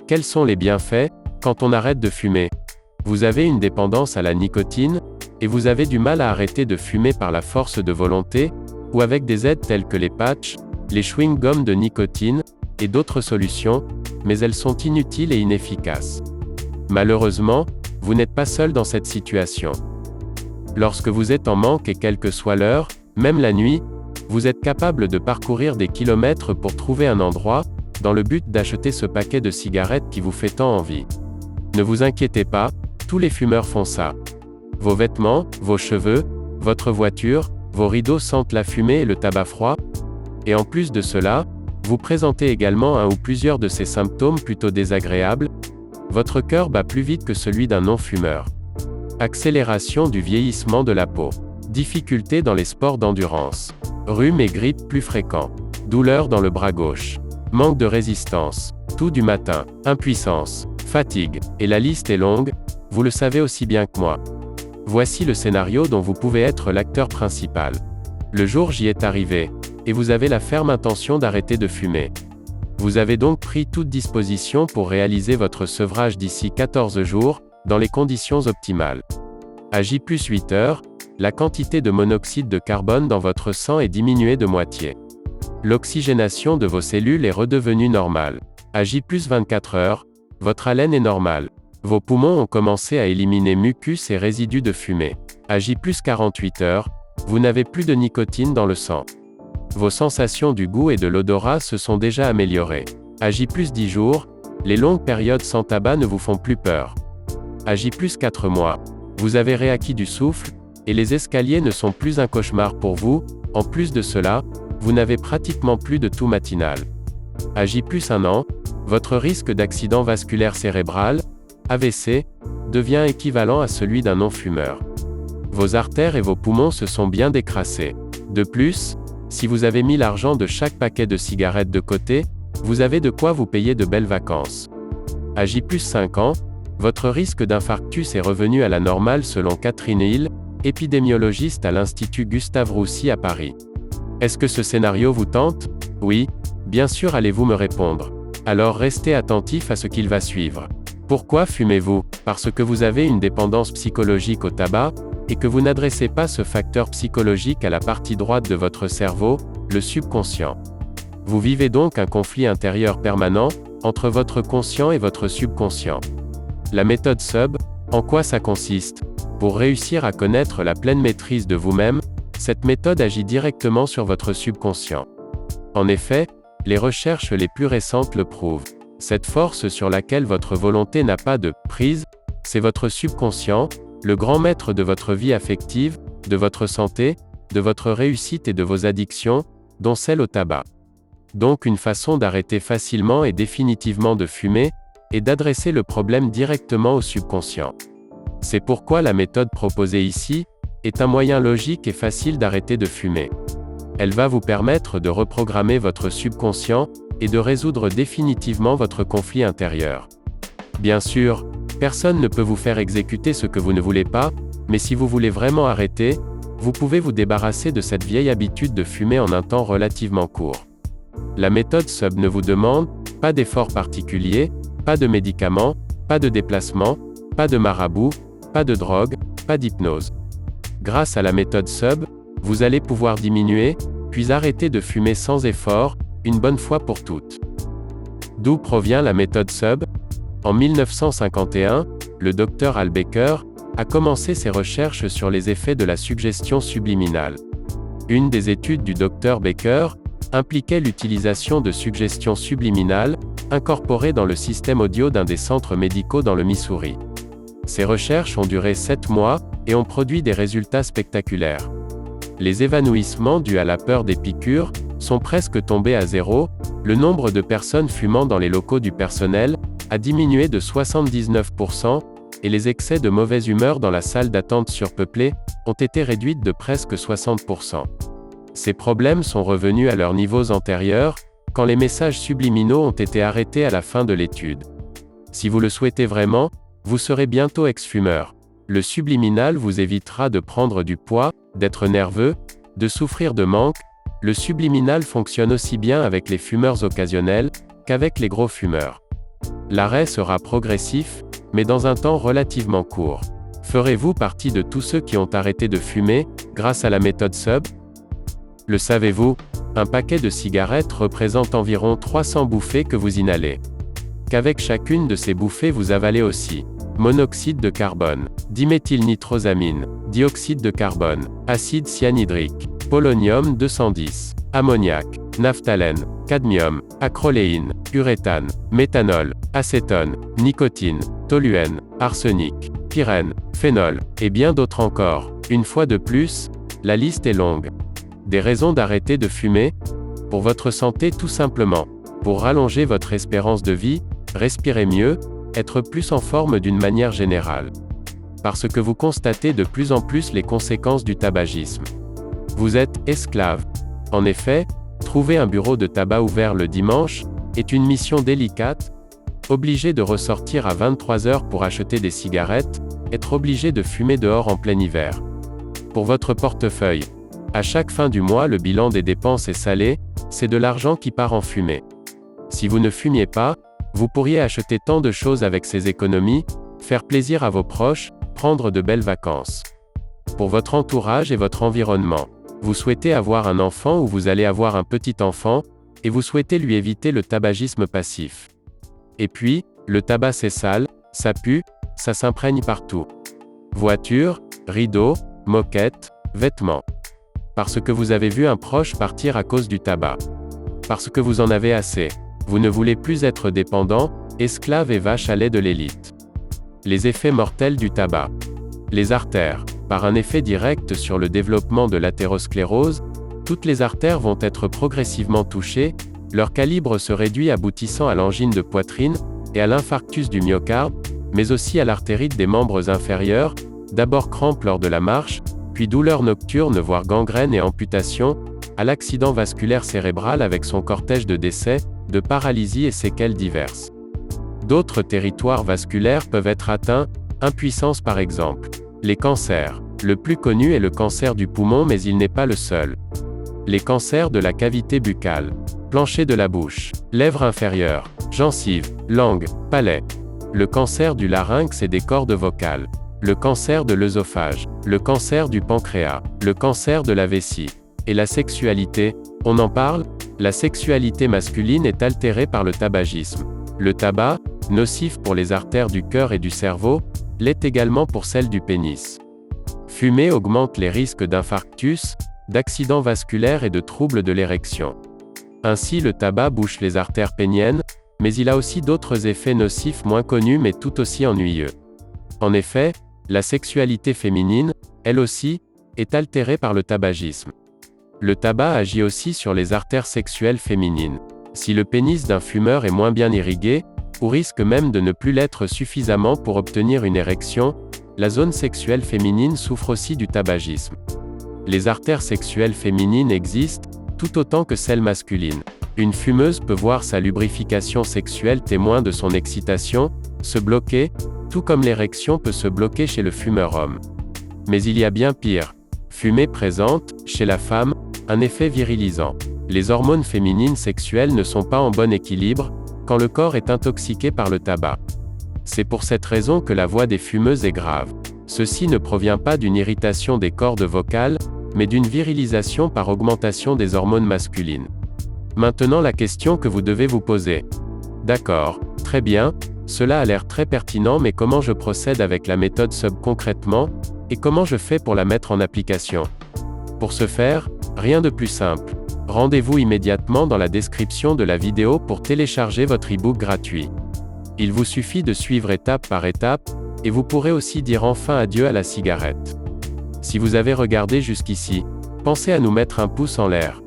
Quels sont les bienfaits quand on arrête de fumer? Vous avez une dépendance à la nicotine, et vous avez du mal à arrêter de fumer par la force de volonté, ou avec des aides telles que les patchs, les chewing-gums de nicotine, et d'autres solutions, mais elles sont inutiles et inefficaces. Malheureusement, vous n'êtes pas seul dans cette situation. Lorsque vous êtes en manque et quelle que soit l'heure, même la nuit, vous êtes capable de parcourir des kilomètres pour trouver un endroit, dans le but d'acheter ce paquet de cigarettes qui vous fait tant envie. Ne vous inquiétez pas, tous les fumeurs font ça. Vos vêtements, vos cheveux, votre voiture, vos rideaux sentent la fumée et le tabac froid. Et en plus de cela, vous présentez également un ou plusieurs de ces symptômes plutôt désagréables. Votre cœur bat plus vite que celui d'un non-fumeur. Accélération du vieillissement de la peau. Difficultés dans les sports d'endurance. Rhume et grippe plus fréquents. Douleurs dans le bras gauche. Manque de résistance. Toux du matin. Impuissance. Fatigue. Et la liste est longue, vous le savez aussi bien que moi. Voici le scénario dont vous pouvez être l'acteur principal. Le jour J est arrivé, et vous avez la ferme intention d'arrêter de fumer. Vous avez donc pris toute disposition pour réaliser votre sevrage d'ici 14 jours, dans les conditions optimales. À J+8 heures, la quantité de monoxyde de carbone dans votre sang est diminuée de moitié. L'oxygénation de vos cellules est redevenue normale. À J+24 heures, votre haleine est normale. Vos poumons ont commencé à éliminer mucus et résidus de fumée. À J+48 heures, vous n'avez plus de nicotine dans le sang. Vos sensations du goût et de l'odorat se sont déjà améliorées. À J+10 jours, les longues périodes sans tabac ne vous font plus peur. À J+4 mois, vous avez réacquis du souffle, et les escaliers ne sont plus un cauchemar pour vous. En plus de cela, vous n'avez pratiquement plus de toux matinale. À J+1 an, votre risque d'accident vasculaire cérébral, AVC, devient équivalent à celui d'un non-fumeur. Vos artères et vos poumons se sont bien décrassés. De plus, si vous avez mis l'argent de chaque paquet de cigarettes de côté, vous avez de quoi vous payer de belles vacances. À J+5 ans, votre risque d'infarctus est revenu à la normale selon Catherine Hill, épidémiologiste à l'Institut Gustave-Roussy à Paris. Est-ce que ce scénario vous tente? Oui, bien sûr allez-vous me répondre. Alors restez attentif à ce qu'il va suivre. Pourquoi fumez-vous? Parce que vous avez une dépendance psychologique au tabac, et que vous n'adressez pas ce facteur psychologique à la partie droite de votre cerveau, le subconscient. Vous vivez donc un conflit intérieur permanent, entre votre conscient et votre subconscient. La méthode SUB, en quoi ça consiste? Pour réussir à connaître la pleine maîtrise de vous-même, cette méthode agit directement sur votre subconscient. En effet, les recherches les plus récentes le prouvent. Cette force sur laquelle votre volonté n'a pas de prise, c'est votre subconscient, le grand maître de votre vie affective, de votre santé, de votre réussite et de vos addictions, dont celle au tabac. Donc une façon d'arrêter facilement et définitivement de fumer, est d'adresser le problème directement au subconscient. C'est pourquoi la méthode proposée ici, est un moyen logique et facile d'arrêter de fumer. Elle va vous permettre de reprogrammer votre subconscient, et de résoudre définitivement votre conflit intérieur. Bien sûr, personne ne peut vous faire exécuter ce que vous ne voulez pas, mais si vous voulez vraiment arrêter, vous pouvez vous débarrasser de cette vieille habitude de fumer en un temps relativement court. La méthode SUB ne vous demande pas d'effort particulier, pas de médicaments, pas de déplacement, pas de marabout, pas de drogue, pas d'hypnose. Grâce à la méthode SUB, vous allez pouvoir diminuer, puis arrêter de fumer sans effort, une bonne fois pour toutes. D'où provient la méthode SUB? En 1951, le Dr Al Baker a commencé ses recherches sur les effets de la suggestion subliminale. Une des études du Dr Baker impliquait l'utilisation de suggestions subliminales, incorporées dans le système audio d'un des centres médicaux dans le Missouri. Ces recherches ont duré 7 mois, et ont produit des résultats spectaculaires. Les évanouissements dus à la peur des piqûres sont presque tombés à zéro, le nombre de personnes fumant dans les locaux du personnel a diminué de 79%, et les excès de mauvaise humeur dans la salle d'attente surpeuplée ont été réduits de presque 60%. Ces problèmes sont revenus à leurs niveaux antérieurs, quand les messages subliminaux ont été arrêtés à la fin de l'étude. Si vous le souhaitez vraiment, vous serez bientôt ex-fumeur. Le subliminal vous évitera de prendre du poids, d'être nerveux, de souffrir de manque. Le subliminal fonctionne aussi bien avec les fumeurs occasionnels qu'avec les gros fumeurs. L'arrêt sera progressif, mais dans un temps relativement court. Ferez-vous partie de tous ceux qui ont arrêté de fumer, grâce à la méthode SUB? Le savez-vous? Un paquet de cigarettes représente environ 300 bouffées que vous inhalez. Qu'avec chacune de ces bouffées vous avalez aussi monoxyde de carbone, diméthylnitrosamine, dioxyde de carbone, acide cyanhydrique, polonium 210, ammoniac, naphthalène, cadmium, acroléine, uréthane, méthanol, acétone, nicotine, toluène, arsenic, pyrène, phénol, et bien d'autres encore. Une fois de plus, la liste est longue. Des raisons d'arrêter de fumer? Pour votre santé tout simplement. Pour rallonger votre espérance de vie, respirer mieux, être plus en forme d'une manière générale. Parce que vous constatez de plus en plus les conséquences du tabagisme. Vous êtes esclave. En effet, trouver un bureau de tabac ouvert le dimanche est une mission délicate. Obligé de ressortir à 23 heures pour acheter des cigarettes, être obligé de fumer dehors en plein hiver. Pour votre portefeuille, à chaque fin du mois le bilan des dépenses est salé, c'est de l'argent qui part en fumée. Si vous ne fumiez pas, vous pourriez acheter tant de choses avec ces économies, faire plaisir à vos proches, prendre de belles vacances. Pour votre entourage et votre environnement, vous souhaitez avoir un enfant ou vous allez avoir un petit enfant, et vous souhaitez lui éviter le tabagisme passif. Et puis, le tabac c'est sale, ça pue, ça s'imprègne partout. Voiture, rideaux, moquette, vêtements. Parce que vous avez vu un proche partir à cause du tabac. Parce que vous en avez assez. Vous ne voulez plus être dépendant, esclave et vache à lait de l'élite. Les effets mortels du tabac. Les artères. Par un effet direct sur le développement de l'athérosclérose, toutes les artères vont être progressivement touchées, leur calibre se réduit aboutissant à l'angine de poitrine, et à l'infarctus du myocarde, mais aussi à l'artérite des membres inférieurs, d'abord crampes lors de la marche, puis douleurs nocturnes voire gangrène et amputation, à l'accident vasculaire cérébral avec son cortège de décès, de paralysie et séquelles diverses. D'autres territoires vasculaires peuvent être atteints, impuissance par exemple. Les cancers. Le plus connu est le cancer du poumon mais il n'est pas le seul. Les cancers de la cavité buccale, plancher de la bouche, lèvres inférieures, gencives, langue, palais. Le cancer du larynx et des cordes vocales. Le cancer de l'œsophage, le cancer du pancréas, le cancer de la vessie. Et la sexualité, on en parle? La sexualité masculine est altérée par le tabagisme. Le tabac, nocif pour les artères du cœur et du cerveau, l'est également pour celles du pénis. Fumer augmente les risques d'infarctus, d'accidents vasculaires et de troubles de l'érection. Ainsi le tabac bouche les artères péniennes, mais il a aussi d'autres effets nocifs moins connus mais tout aussi ennuyeux. En effet, la sexualité féminine, elle aussi, est altérée par le tabagisme. Le tabac agit aussi sur les artères sexuelles féminines. Si le pénis d'un fumeur est moins bien irrigué, ou risque même de ne plus l'être suffisamment pour obtenir une érection, la zone sexuelle féminine souffre aussi du tabagisme. Les artères sexuelles féminines existent, tout autant que celles masculines. Une fumeuse peut voir sa lubrification sexuelle témoin de son excitation, se bloquer, tout comme l'érection peut se bloquer chez le fumeur homme. Mais il y a bien pire. Fumer présente, chez la femme, un effet virilisant. Les hormones féminines sexuelles ne sont pas en bon équilibre, quand le corps est intoxiqué par le tabac. C'est pour cette raison que la voix des fumeuses est grave. Ceci ne provient pas d'une irritation des cordes vocales, mais d'une virilisation par augmentation des hormones masculines. Maintenant la question que vous devez vous poser. D'accord, très bien, cela a l'air très pertinent mais comment je procède avec la méthode SUB concrètement, et comment je fais pour la mettre en application? Pour ce faire, rien de plus simple. Rendez-vous immédiatement dans la description de la vidéo pour télécharger votre e-book gratuit. Il vous suffit de suivre étape par étape, et vous pourrez aussi dire enfin adieu à la cigarette. Si vous avez regardé jusqu'ici, pensez à nous mettre un pouce en l'air.